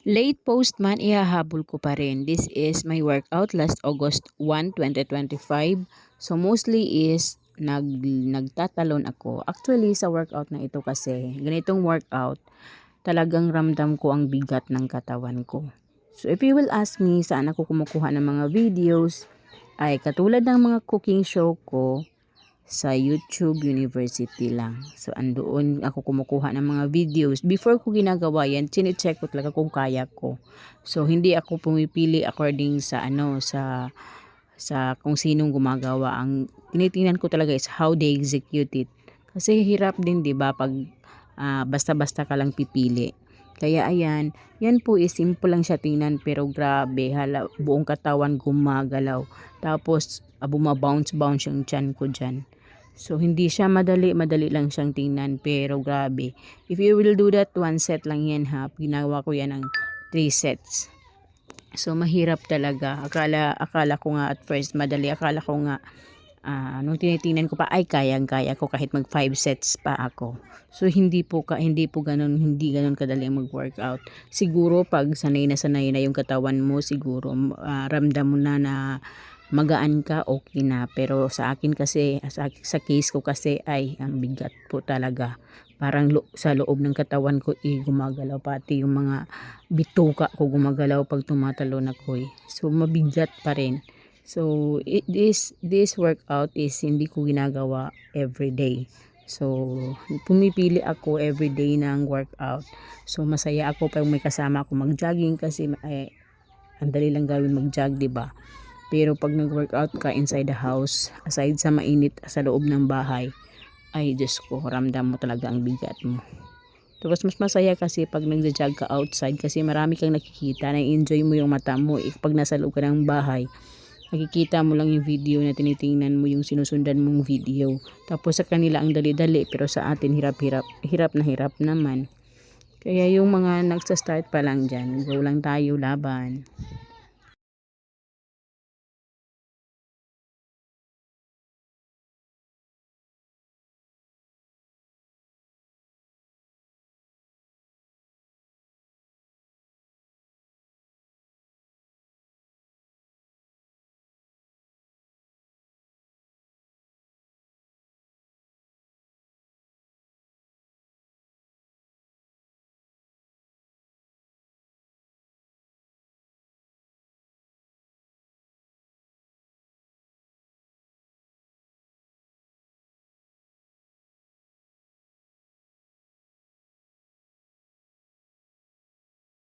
Late post man, ihahabol ko pa rin. This is my workout last August 1, 2025. So mostly is nagtatalon ako. Actually sa workout na ito kasi, ganitong workout, talagang ramdam ko ang bigat ng katawan ko. So if you will ask me saan ako kumukuha ng mga videos, ay katulad ng mga cooking show ko, sa YouTube University lang. So, andoon ako kumukuha ng mga videos. Before ko ginagawa yan, chinecheck ko talaga kung kaya ko. So, hindi ako pumipili according sa sa kung sinong gumagawa. Ang tinitingnan ko talaga is how they execute it. Kasi hirap din, 'di ba, pag basta-basta ka lang pipili. Kaya ayan, yan po is simple lang siya tingnan pero grabe, buong katawan gumagalaw. Tapos bumabounce-bounce yung tiyan ko dyan. So, hindi siya madali, madali lang siyang tingnan, pero grabe. If you will do that, one set lang yan ha. Ginawa ko yan ng 3 sets. So, mahirap talaga. Akala ko nga at first, madali. Akala ko nga, nung tinitingnan ko pa, ay kayang-kaya ko kahit mag 5 sets pa ako. So, hindi po ganun kadali mag-workout. Siguro, pag sanay na yung katawan mo, siguro, ramdam mo na magaan ka, okay na. Pero sa akin kasi, sa case ko kasi ay ang bigat po talaga. Parang sa loob ng katawan ko gumagalaw, pati yung mga bituka ko gumagalaw pag tumatalon ako . So mabigat pa rin. So this workout is hindi ko ginagawa everyday. So pumipili ako everyday ng workout. So masaya ako pag may kasama ako mag-jogging kasi ang dali lang gawin mag-jog, 'di ba? Pero pag nag-workout ka inside the house, aside sa mainit sa loob ng bahay, ay Diyos ko, ramdam mo talaga ang bigat mo. Tapos mas masaya kasi pag nagja-jog ka outside kasi marami kang nakikita, na-enjoy mo yung mata mo. Pag nasa loob ka ng bahay, nakikita mo lang yung video na tinitingnan mo, yung sinusundan mong video. Tapos sa kanila ang dali-dali, pero sa atin hirap naman. Kaya yung mga nagsa-start pa lang dyan, go lang tayo, laban.